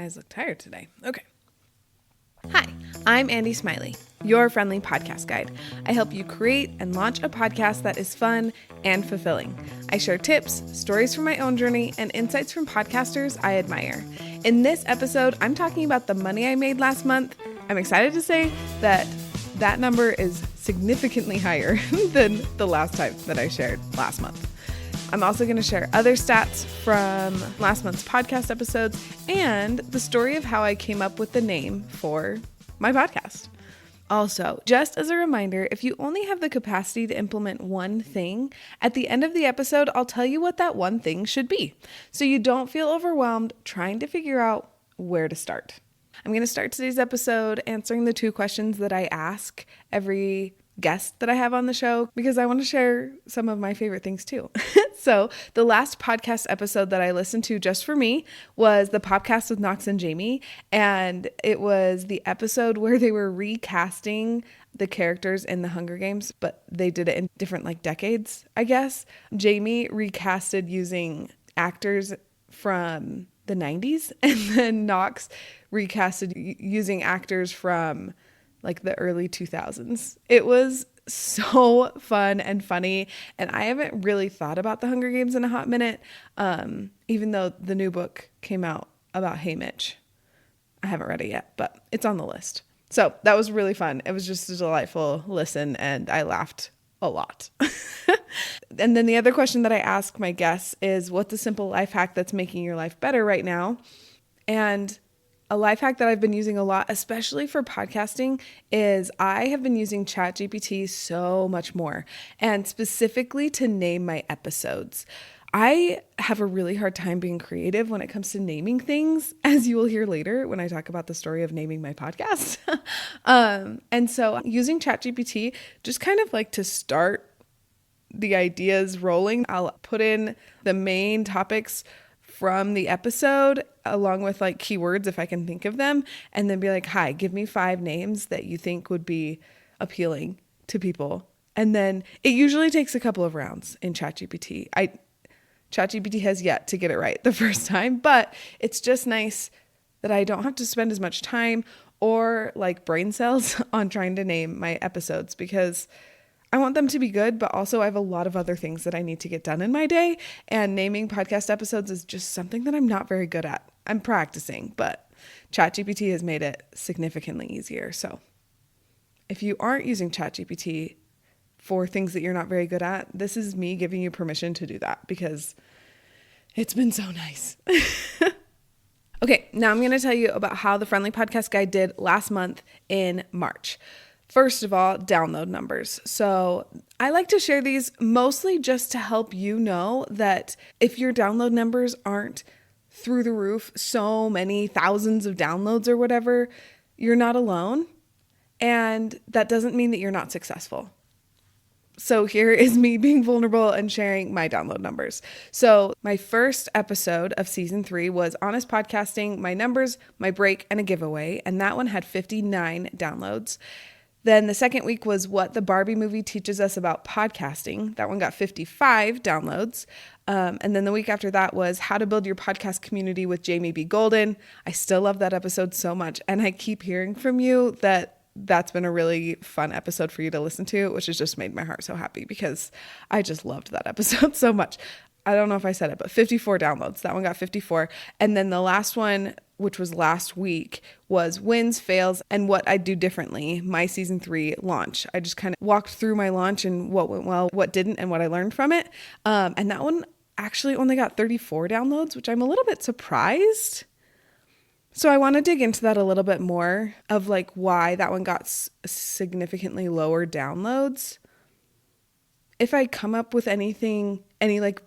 eyes look tired today. Okay. Hi, I'm Andy Smiley, your friendly podcast guide. I help you create and launch a podcast that is fun and fulfilling. I share tips, stories from my own journey, and insights from podcasters I admire. In this episode, I'm talking about the money I made last month. I'm excited to say that number is significantly higher than the last time that I shared last month. I'm also going to share other stats from last month's podcast episodes and the story of how I came up with the name for my podcast. Also, just as a reminder, if you only have the capacity to implement one thing, at the end of the episode, I'll tell you what that one thing should be, so you don't feel overwhelmed trying to figure out where to start. I'm going to start today's episode answering the 2 questions that I ask every guest that I have on the show, because I want to share some of my favorite things too. So the last podcast episode that I listened to just for me was the podcast with Knox and Jamie. And it was the episode where they were recasting the characters in the Hunger Games, but they did it in different decades, I guess. Jamie recasted using actors from the 90s, and then Knox recasted using actors from the early 2000s. It was so fun and funny, and I haven't really thought about the Hunger Games in a hot minute, even though the new book came out about Haymitch. I haven't read it yet, but it's on the list. So that was really fun. It was just a delightful listen, and I laughed a lot. And then the other question that I ask my guests is, what's a simple life hack that's making your life better right now? And a life hack that I've been using a lot, especially for podcasting, is I have been using Chat GPT so much more, and specifically to name my episodes. I have a really hard time being creative when it comes to naming things, as you will hear later when I talk about the story of naming my podcast. And so using Chat GPT just kind of to start the ideas rolling, I'll put in the main topics from the episode along with keywords if I can think of them, and then be like, hi, give me 5 names that you think would be appealing to people. And then it usually takes a couple of rounds in ChatGPT. ChatGPT has yet to get it right the first time, but it's just nice that I don't have to spend as much time or brain cells on trying to name my episodes, because I want them to be good, but also I have a lot of other things that I need to get done in my day, and naming podcast episodes is just something that I'm not very good at. I'm practicing, but ChatGPT has made it significantly easier. So if you aren't using ChatGPT for things that you're not very good at, this is me giving you permission to do that, because it's been so nice. Okay, now I'm going to tell you about how the Friendly Podcast Guide did last month in March. First of all, download numbers. So I like to share these mostly just to help you know that if your download numbers aren't through the roof, so many thousands of downloads or whatever, you're not alone. And that doesn't mean that you're not successful. So here is me being vulnerable and sharing my download numbers. So my first episode of season 3 was Honest Podcasting, my numbers, my break, and a giveaway. And that one had 59 downloads. Then the second week was What the Barbie Movie Teaches Us About Podcasting. That one got 55 downloads. And then the week after that was How to Build Your Podcast Community with Jamie B. Golden. I still love that episode so much. And I keep hearing from you that that's been a really fun episode for you to listen to, which has just made my heart so happy, because I just loved that episode so much. I don't know if I said it, but 54 downloads. That one got 54. And then the last one, which was last week, was Wins, Fails, and What I'd Do Differently, my season 3 launch. I just kind of walked through my launch and what went well, what didn't, and what I learned from it. And that one actually only got 34 downloads, which I'm a little bit surprised. So I want to dig into that a little bit more of why that one got significantly lower downloads. If I come up with any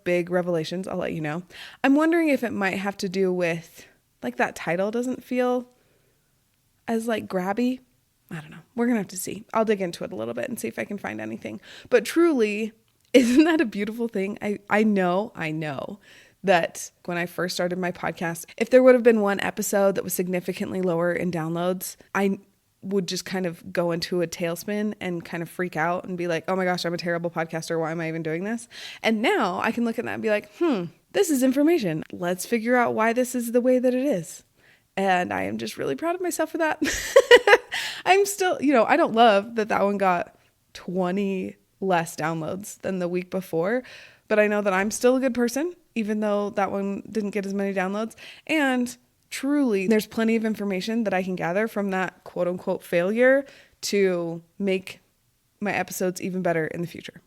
big revelations, I'll let you know. I'm wondering if it might have to do with that title doesn't feel as grabby. I don't know. We're going to have to see. I'll dig into it a little bit and see if I can find anything. But truly, isn't that a beautiful thing? I know that when I first started my podcast, if there would have been one episode that was significantly lower in downloads, I would just kind of go into a tailspin and kind of freak out and be like, oh my gosh, I'm a terrible podcaster. Why am I even doing this? And now I can look at that and be like, this is information. Let's figure out why this is the way that it is. And I am just really proud of myself for that. I'm still, I don't love that one got 20 less downloads than the week before, but I know that I'm still a good person, even though that one didn't get as many downloads. And truly, there's plenty of information that I can gather from that quote unquote failure to make my episodes even better in the future.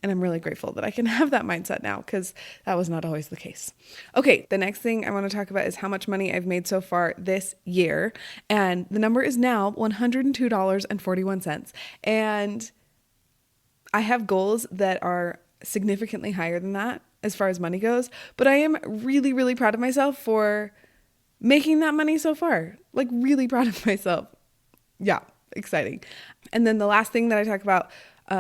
And I'm really grateful that I can have that mindset now, because that was not always the case. Okay, the next thing I want to talk about is how much money I've made so far this year. And the number is now $102.41. And I have goals that are significantly higher than that as far as money goes. But I am really, really proud of myself for making that money so far. Like, really proud of myself. Yeah, exciting. And then the last thing that I talk about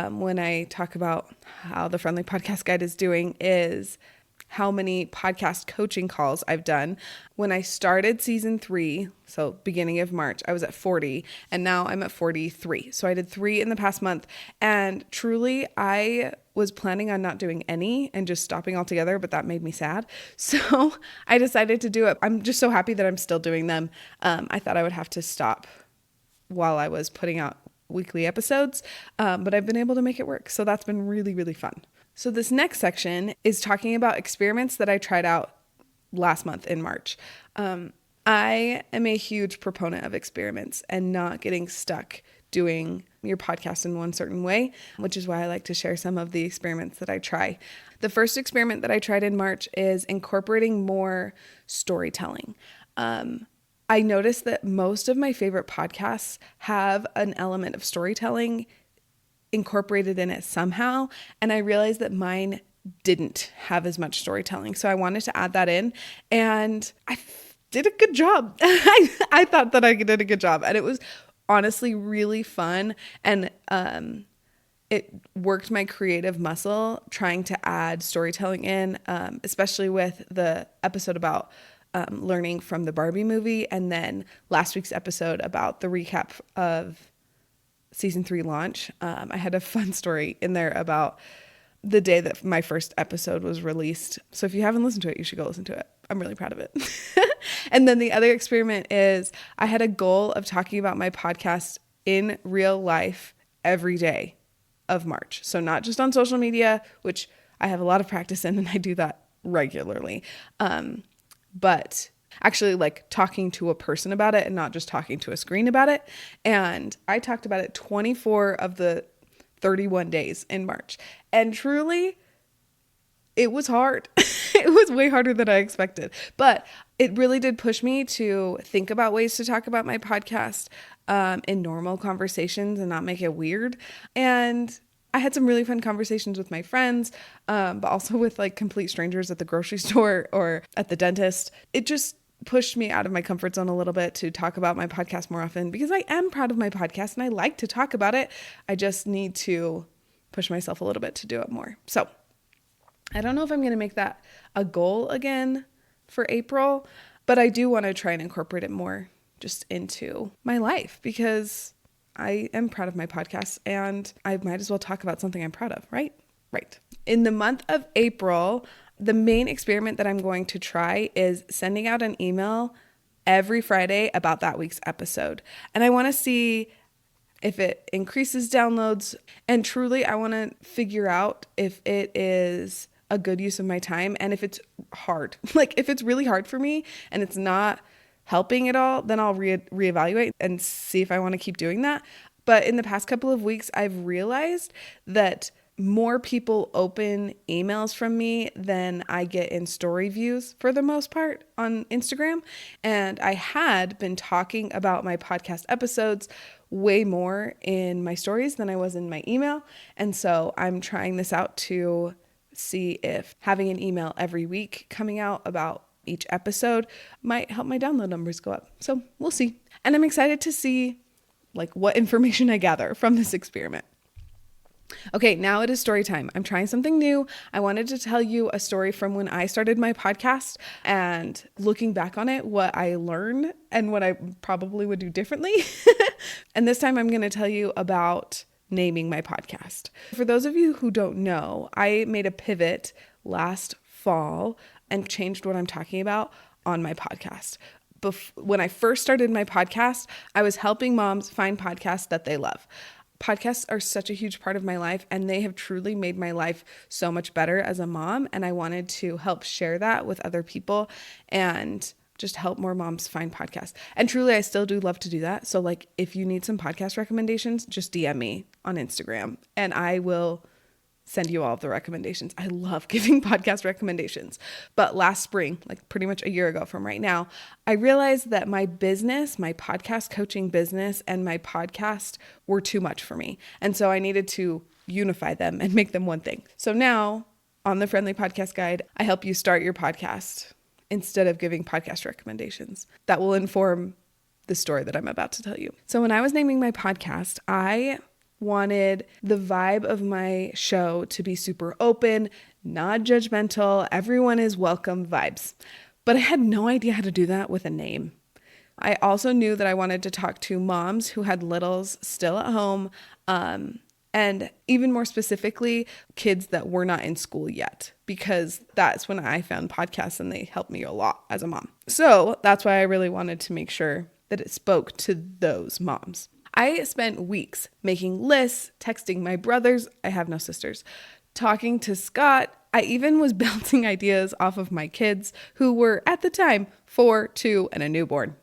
when I talk about how the Friendly Podcast Guide is doing is how many podcast coaching calls I've done. When I started season 3, so beginning of March, I was at 40, and now I'm at 43. So I did 3 in the past month, and truly I was planning on not doing any and just stopping altogether, but that made me sad. So I decided to do it. I'm just so happy that I'm still doing them. I thought I would have to stop while I was putting out weekly episodes, but I've been able to make it work. So that's been really, really fun. So this next section is talking about experiments that I tried out last month in March. I am a huge proponent of experiments and not getting stuck doing your podcast in one certain way, which is why I like to share some of the experiments that I try. The first experiment that I tried in March is incorporating more storytelling. I noticed that most of my favorite podcasts have an element of storytelling incorporated in it somehow, and I realized that mine didn't have as much storytelling. So I wanted to add that in, and I did a good job. I thought that I did a good job, and it was honestly really fun, and it worked my creative muscle trying to add storytelling in, especially with the episode about learning from the Barbie movie, and then last week's episode about the recap of season 3 launch. I had a fun story in there about the day that my first episode was released. So if you haven't listened to it, you should go listen to it. I'm really proud of it. And then the other experiment is I had a goal of talking about my podcast in real life every day of March. So not just on social media, which I have a lot of practice in, and I do that regularly. But actually like talking to a person about it and not just talking to a screen about it. And I talked about it 24 of the 31 days in March. And truly, it was hard. It was way harder than I expected. But it really did push me to think about ways to talk about my podcast in normal conversations and not make it weird. And I had some really fun conversations with my friends, but also with like complete strangers at the grocery store or at the dentist. It just pushed me out of my comfort zone a little bit to talk about my podcast more often, because I am proud of my podcast and I like to talk about it. I just need to push myself a little bit to do it more. So I don't know if I'm going to make that a goal again for April, but I do want to try and incorporate it more just into my life, because I am proud of my podcast and I might as well talk about something I'm proud of, right? Right. In the month of April, the main experiment that I'm going to try is sending out an email every Friday about that week's episode. And I want to see if it increases downloads. And truly, I want to figure out if it is a good use of my time and if it's hard. Like if it's really hard for me and it's not helping at all, then I'll reevaluate and see if I want to keep doing that. But in the past couple of weeks, I've realized that more people open emails from me than I get in story views for the most part on Instagram. And I had been talking about my podcast episodes way more in my stories than I was in my email. And so I'm trying this out to see if having an email every week coming out about each episode might help my download numbers go up. So we'll see. And I'm excited to see like what information I gather from this experiment. Okay, now it is story time. I'm trying something new. I wanted to tell you a story from when I started my podcast and looking back on it, what I learned and what I probably would do differently. And this time I'm going to tell you about naming my podcast. For those of you who don't know, I made a pivot last fall and changed what I'm talking about on my podcast. when I first started my podcast, I was helping moms find podcasts that they love. Podcasts are such a huge part of my life, and they have truly made my life so much better as a mom. And I wanted to help share that with other people and just help more moms find podcasts. And truly, I still do love to do that. So like, if you need some podcast recommendations, just DM me on Instagram and I will send you all of the recommendations. I love giving podcast recommendations. But last spring, like pretty much a year ago from right now, I realized that my business, my podcast coaching business and my podcast were too much for me. And so I needed to unify them and make them one thing. So now on the Friendly Podcast Guide, I help you start your podcast instead of giving podcast recommendations that will inform the story that I'm about to tell you. So when I was naming my podcast, I wanted the vibe of my show to be super open, not judgmental, everyone is welcome vibes. But I had no idea how to do that with a name. I also knew that I wanted to talk to moms who had littles still at home, and even more specifically, kids that were not in school yet, because that's when I found podcasts and they helped me a lot as a mom. So that's why I really wanted to make sure that it spoke to those moms. I spent weeks making lists, texting my brothers, I have no sisters, talking to Scott. I even was bouncing ideas off of my kids who were at the time 4, 2, and a newborn.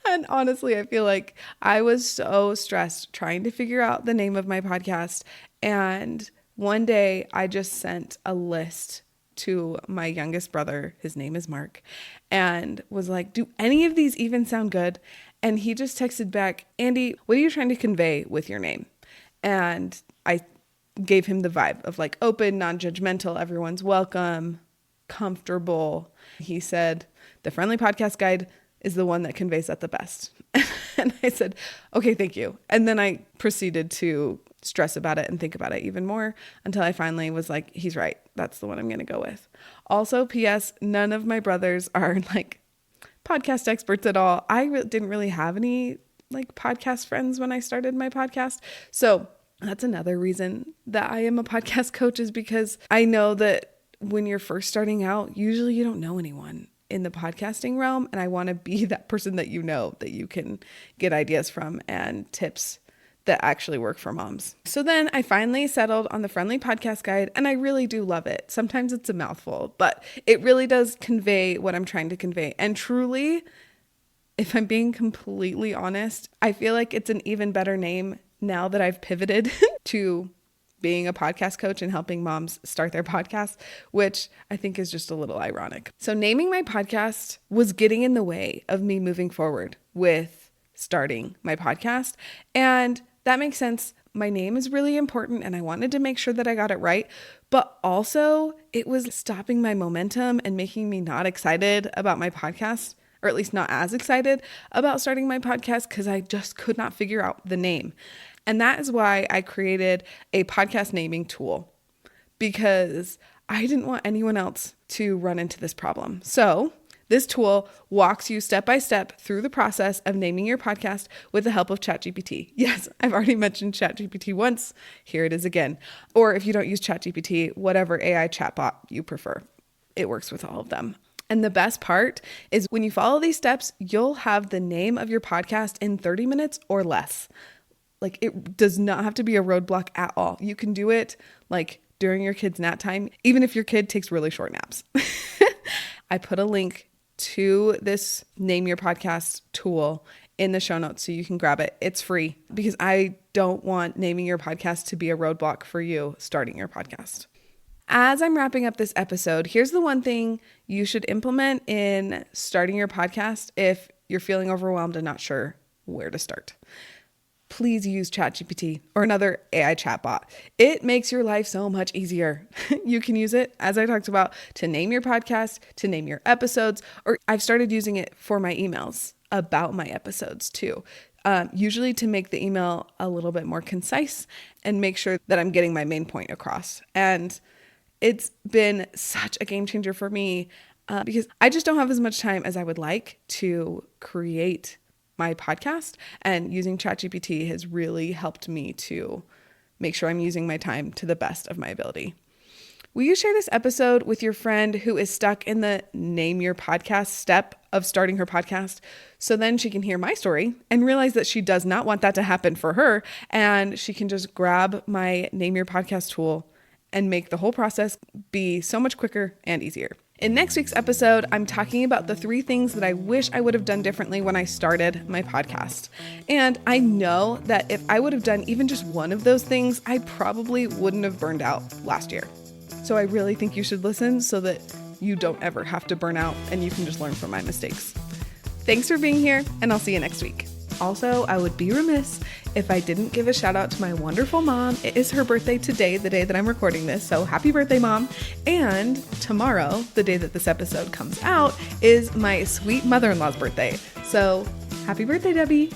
And honestly, I feel like I was so stressed trying to figure out the name of my podcast. And one day I just sent a list to my youngest brother, his name is Mark, and was like, do any of these even sound good? And he just texted back, Andy, what are you trying to convey with your name? And I gave him the vibe of like open, non-judgmental, everyone's welcome, comfortable. He said, the Friendly Podcast Guide is the one that conveys that the best. And I said, okay, thank you. And then I proceeded to stress about it and think about it even more until I finally was like, he's right. That's the one I'm going to go with. Also, P.S., none of my brothers are like podcast experts at all. I didn't really have any like podcast friends when I started my podcast. So that's another reason that I am a podcast coach, is because I know that when you're first starting out, usually you don't know anyone in the podcasting realm. And I want to be that person that you know, that you can get ideas from and tips that actually work for moms. So then I finally settled on the Friendly Podcast Guide, and I really do love it. Sometimes it's a mouthful, but it really does convey what I'm trying to convey. And truly, if I'm being completely honest, I feel like it's an even better name now that I've pivoted to being a podcast coach and helping moms start their podcasts, which I think is just a little ironic. So naming my podcast was getting in the way of me moving forward with starting my podcast. And that makes sense. My name is really important and I wanted to make sure that I got it right. But also it was stopping my momentum and making me not excited about my podcast, or at least not as excited about starting my podcast, because I just could not figure out the name. And that is why I created a podcast naming tool, because I didn't want anyone else to run into this problem. So this tool walks you step by step through the process of naming your podcast with the help of Chat GPT. Yes, I've already mentioned Chat GPT once. Here it is again. Or if you don't use Chat GPT, whatever AI chatbot you prefer, it works with all of them. And the best part is when you follow these steps, you'll have the name of your podcast in 30 minutes or less. Like, it does not have to be a roadblock at all. You can do it like during your kid's nap time, even if your kid takes really short naps. I put a link to this Name Your Podcast tool in the show notes so you can grab it. It's free, because I don't want naming your podcast to be a roadblock for you starting your podcast. As I'm wrapping up this episode, here's the one thing you should implement in starting your podcast if you're feeling overwhelmed and not sure where to start. Please use Chat GPT or another AI chatbot. It makes your life so much easier. You can use it, as I talked about, to name your podcast, to name your episodes, or I've started using it for my emails about my episodes too. Usually to make the email a little bit more concise and make sure that I'm getting my main point across. And it's been such a game changer for me because I just don't have as much time as I would like to create my podcast, and using ChatGPT has really helped me to make sure I'm using my time to the best of my ability. Will you share this episode with your friend who is stuck in the name your podcast step of starting her podcast, so then she can hear my story and realize that she does not want that to happen for her, and she can just grab my name your podcast tool and make the whole process be so much quicker and easier. In next week's episode, I'm talking about the 3 things that I wish I would have done differently when I started my podcast. And I know that if I would have done even just one of those things, I probably wouldn't have burned out last year. So I really think you should listen so that you don't ever have to burn out and you can just learn from my mistakes. Thanks for being here, and I'll see you next week. Also, I would be remiss if I didn't give a shout out to my wonderful mom. It is her birthday today, the day that I'm recording this, so happy birthday, Mom. And tomorrow, the day that this episode comes out, is my sweet mother-in-law's birthday. So happy birthday, Debbie.